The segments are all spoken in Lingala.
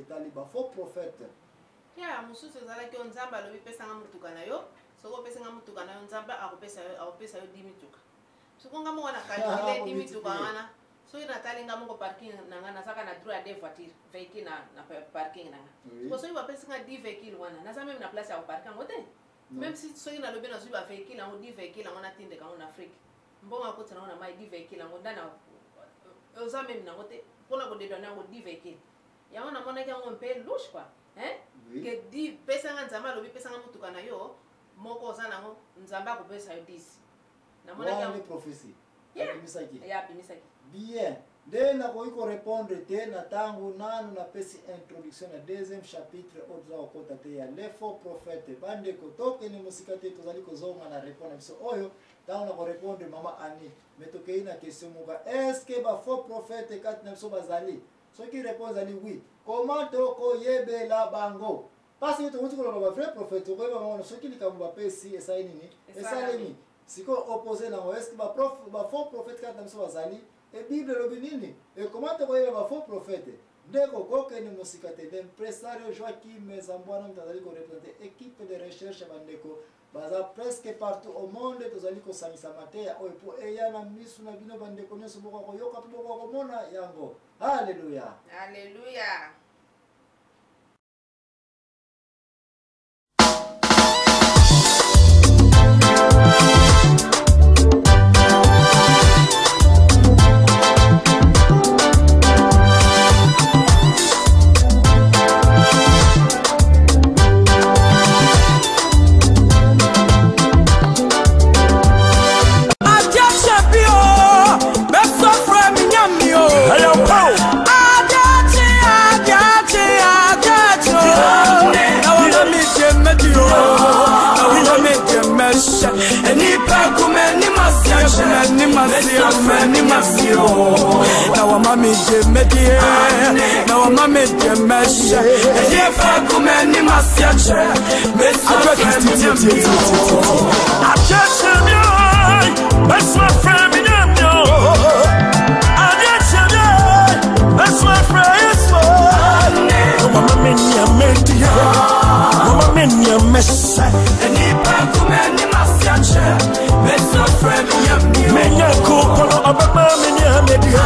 etali ba faux prophète. Ya mususu ezalaki nzambe alobi pesanga mutuka na yo soko pesanga mutuka na yo nzambe akopesa yo 10 mituka sokonga moko na calcule 10 mituka wana soki natali nga moko parking nanga nazaka na droit ya 2 voitures véhicule na parking nanga po soki bapesinga 10 véhicule wana naza même na place ya koparke yango te même si soki nalobi nazwi ba véhicule yango 10 véhicule yango natindeka yango na Afrique mbongo akotina yango na mai 10 véhicule yango ndana oza même nango te mpona kodedone yango 10 véhicule yango namonaki yango mpe louche quoi que di pesanga nzamba lobi pesanga mutuka na yo moko oza nango nzamba akopesa yo 10 namonaki yango prophétie ya bimisaki bien nde nakoki korépondre te na ntango nanu napesi introduction na deuxième chapitre oyo toza kokota te ya les faux prophètes bandeko tokende mosika te tozali kozonga na répondre na biso oyo ntango na korépondre mama Annie mais tokei na question moka est ce que ba faux prophètes kati na biso bazali soki réponse ezali oui comment tokoyebela bango parce que tokuti koloba ba vrai prophète okoyeba bango soki likambo bapesi esali nini esalemi sikoyo opposé nango est ce que ba faux prophète kati na biso bazali et Bible lobi nini et comment tokoyeba ba faux prophète ndeko kokende mosika te l'impresario Joachim Zambwana mtazali korepresente équipe de recherche bandeko baza presque partout au monde tozali kosangisa mateya oyo po eya na misu na bino bandeko nyonso boko koyoka mpe boko komona yango alleluya alleluya. Now mami jemedie, now mami jemeshe. If I come any masiache, I just tell you, that's my friend. That's my friend. Mama menya media, mama menya messe. And if I come any masiache, that's my friend. Menya kukono abama menya media,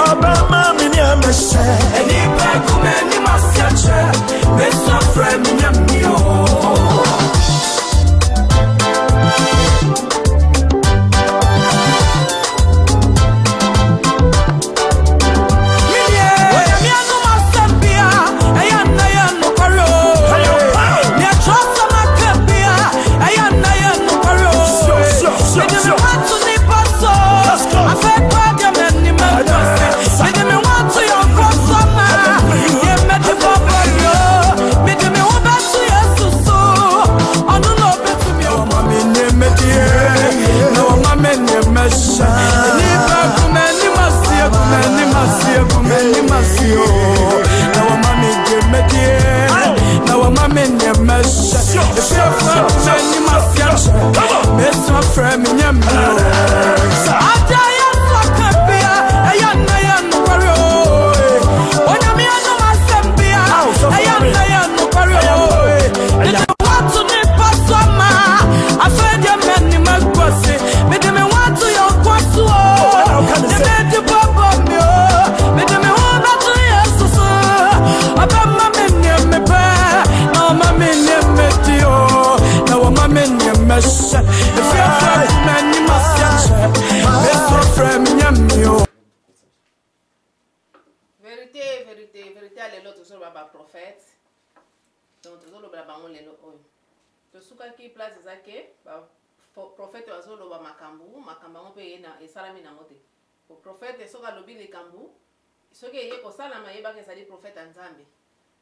abama menya messe. And if I come any masiache, that's my friend. Vérité, alléluia, tout ça, baba prophète. Donc, tout ça, le blabamon, les lois. Tout ça, qui place, c'est que, prophète, oiseau, le makambu, makambu, paye na, et salami na moté. Le prophète, et soka lobi les kambu, ce qui est pour ça, la maïba, que ça dit prophète en Zambie.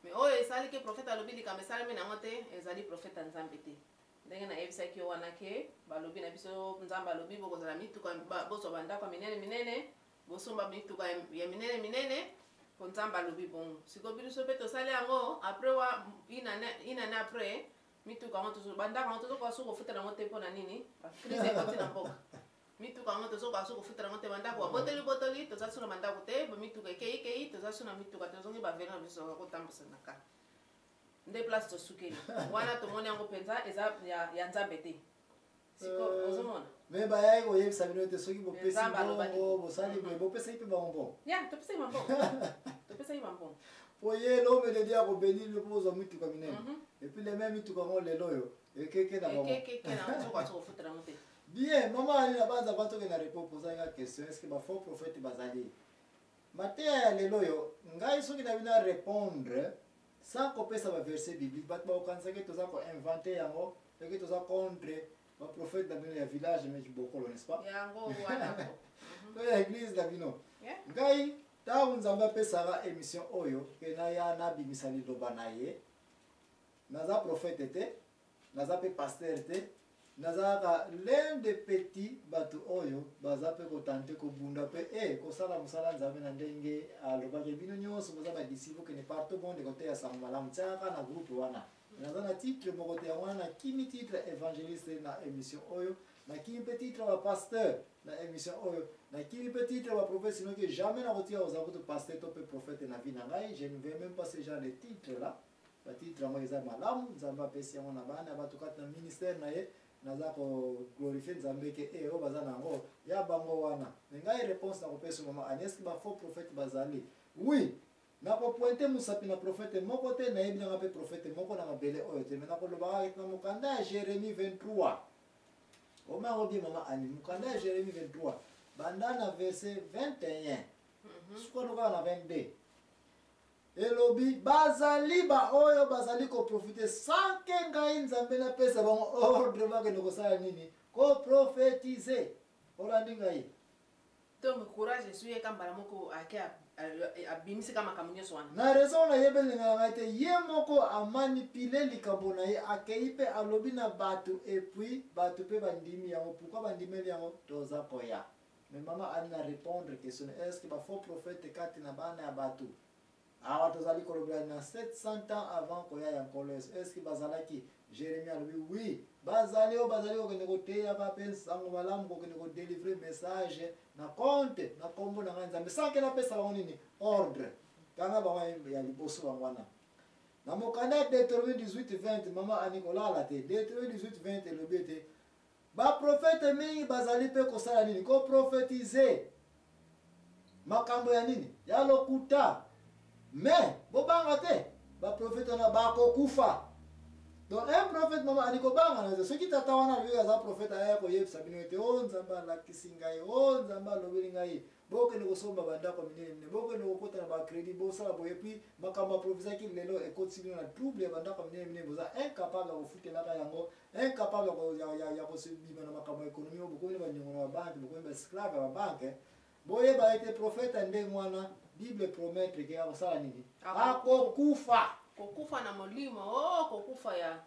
Mais oh, et ça, que prophète a lobi les kambu, salami na moté, et ça dit prophète en Zambie. Ndenge na ebisa ki wana ke balobi na biso nzamba lobi boko za mituka boso banda kwa minene bosomba mituka ya minene pour nzamba lobi bon siko biso pe to sale yango après wa inane après mituka ngo to banda ngo to ko suko futa na ngote pona nini crise ko tina mboka mituka yango tozokoka so kofutela yango te bandako babotoli toza so na bandako te bamituka ekei toza so na mituka tozongi bavele na biso bakotambusa na kala nde place tosukeli wana tomoni yango mpenza eza ya nzambe te siko ozomona me bayai koyebisa bino te soki bopesi bongo bosali boye bopesaki mpe bango bongo ya topesaki bambongo po ye lomele dia kobelili mpo ozwa mituka minene epuis leme mituka yango lelo oyo ekeke na bango bien mama ali na banza batoke na repo posanga question est-ce que ba faux prophète bazali mateya ya lelo oyo ngai soki na bina répondre sans kopesa ba verset biblique bato bakokanisaki toza koinvente yango eke toza contre baprophète na bino ya village me bokolo n'est-ce pas to ya église na bino ngai ntango nzambe apesaka émission oyo ke naya nabimisa liloba na ye naza prophète te naza mpe pasteur te nazalaka l'un des petits bato oyo baza mpe kotante kobunda mpe kosala mosala nzambe na ndenge alobaki bino nyonso boza badisiple kene partout monde koteya sango malamu tiaka na groupe wana naza na titre moko te yango wana nakimi titre évangéliste na émission oyo nakimi mpe titre bapasteur na émission oyo nakimi mpe titre baprophète sino ke jamais nakotika kozala kutu pasteur to mpe prophète na vie na ngai je ne vais même pas ce genre de titre là batitre yango eza malamu nzambe apesi yango na bana bato kati na ministère na ye naza koglorifie nzambe ke oyo baza nango ya bango wana me ngai réponse na kopesa mama aneski bafaux prophète bazali oui nakopointe mosapi na prophète moko te nayebi nanga mpe prophète moko na mabele oyo te me nakolobaka na mokanda ya Jérémie 23 omango bie mama ani mokanda ya Jérémie 23 banda na verset 21 sikonokaa na 22 elobi bazali baoyo bazali koprofite sanke ngai nzambe napesa bango ordre bakende kosala nini koprofetize olandi ngai donc courage esuye kambala moko ake abimisika makambo nyonso wana na raison nayebelinga ngai te ye moko amanipule likambo na ye akei mpe alobi na bato epuis bato mpe bandimi yango pourkui bandimeli yango toza koya me mama ali na répondre question est ce que bafaux prophète kati na bana ya bato awa tozali kolobela na 700 ans avant koya ya nkolo est ce que bazalaki Jérémie alobi oui bazali oyo bazali kokende koteyaka mpe nsango malamu kokende kodelivre message na compte na kombo na ngai nzambe sanke napesa bango nini ordre kanga bango ya liboso bango wana na mokanda ya Deutéronome 18:20 mama ani kolala te Deutéronome 18:20 elobi ete baprofete mingi bazali mpe kosala nini koprofetize makambo ya nini ya lokuta mais bobanga te baprofete wana bakokufa donc un prophète mama ali kobanga na soki tata wana alobi aza prophète aya koyebisa bino ete o nzambe alakisi ngai o nzambe alobeli ngai bokende kosomba bandako minene bokende kokota na bacrédit bosala boye puis makambo aprofisaki lelo ekotisi bino na trouble ya bandako minene boza incapable ya kofutelaka yango incapable ya kosebima na makambo ya économie oyo bokomi na baniongo na babanke bokomi baesclave ya babanke boyeba ete prophète ndenge wana bible promettre ke akosala nini akokufa kokufa na molimo kokufa ya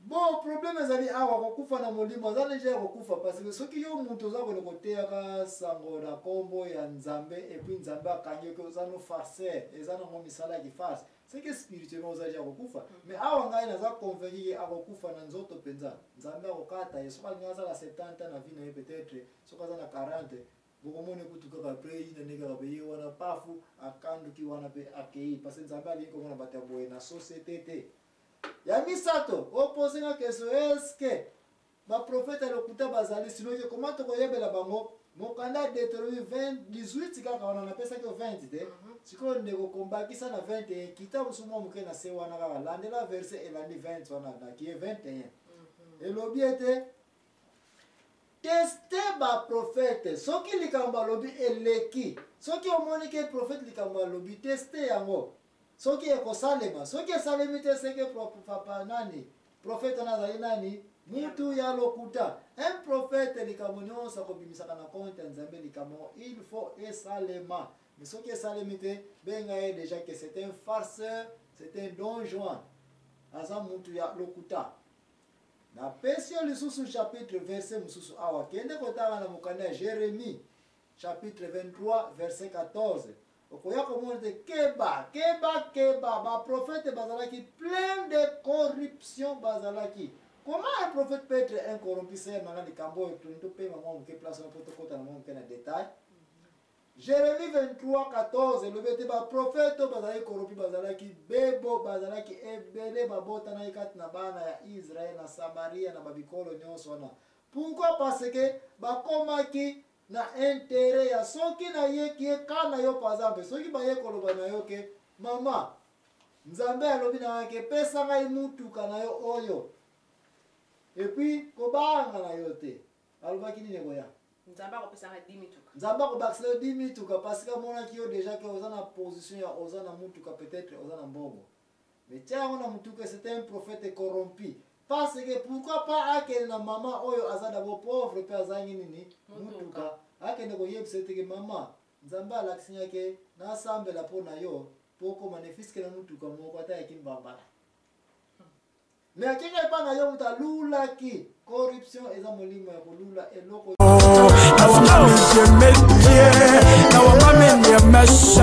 bon problème ezali awa kokufa na molimo aza deja ya kokufa parce que soki yo moto oza kone koteyaka sango na kombo ya nzambe epuis nzambe akangi oke oza no farceur eza nango misala ya kifarce seke spirituellement oza deja kokufa mais awa ngai naza convaincu ke akokufa na nzoto mpenza nzambe akokata ye soki alingi azala 70 ans na vie na ye peut-être soki aza na 40 bokomoni kutu kaka mpe ina nde kaka mpe ye wana pafu akanduki wana mpe akei parce que nzambe alingi komona bato ya boye na société te ya misato oposenga question eske baprofete lokuta bazali sinoke koma tokoyebela bango mokanda ya Deutéronome 18 kaka wana napesaki 20 te sikoyo ndeko kombakisa na 21 kita mosusu mwa moke na se wana kaka landela verse elandi 20 wana nakie 21 elobi ete teste baprofete soki likambo alobi eleki soki omoni ke prophète likambo alobi teste yango soki ekosalema soki esalemi te seke papa nani prophète wana azali nani mutu ya lokuta un prophète likambo nyonso akobimisaka na compte ya nzambe likambo il faut esalema mais soki esalemi te benga ye déjà que c'est un farceur c'est un don juan aza mutu ya lokuta na pesi yo lisusu chapitre verset mosusu awa kende kotanga na mokanda ya Jérémie chapitre 23 verset 14 okoya komona te keba baprofete bazalaki plein de corruption bazalaki Comment un prophète peut être incorrompu? C'est un de Cambo et tout le monde qui place un protocole dans le monde qui est en détail. Jérémie 23, 14, le bête ba prophète bazali corrompu bazalaki bebo bazalaki ebele babota na ikat na bana ya Israël na Samaria na babikolo nyonso wana. Pourquoi? Parce que bakomaki na intérêt ya soki na ye ki kana yo par exemple soki ba ye koloba na yo ke mama nzambe alobi na ke pesa ngai mutuka na yo oyo et puis kobanga na yo te alobaki nini boya nzamba ko pesa 10 mituka nzamba ko bakisela 10 mituka parce que mona ki yo déjà que oza na position ya oza na mutuka peut-être oza na mbongo mais tiens on a mutuka c'était un prophète corrompu parce que pourquoi pas akene na mama oyo aza d'abord pauvre pe azangi nini mutuka akene ko yebisa te ke mama nzamba alaksinya ke na sambela pona yo poko manefiske na mutuka moko ata yakimbambala mais akika pa na yo mutalula ki corruption eza molimo ya kolula eloko Now I'm a media, now I'm a media mesh.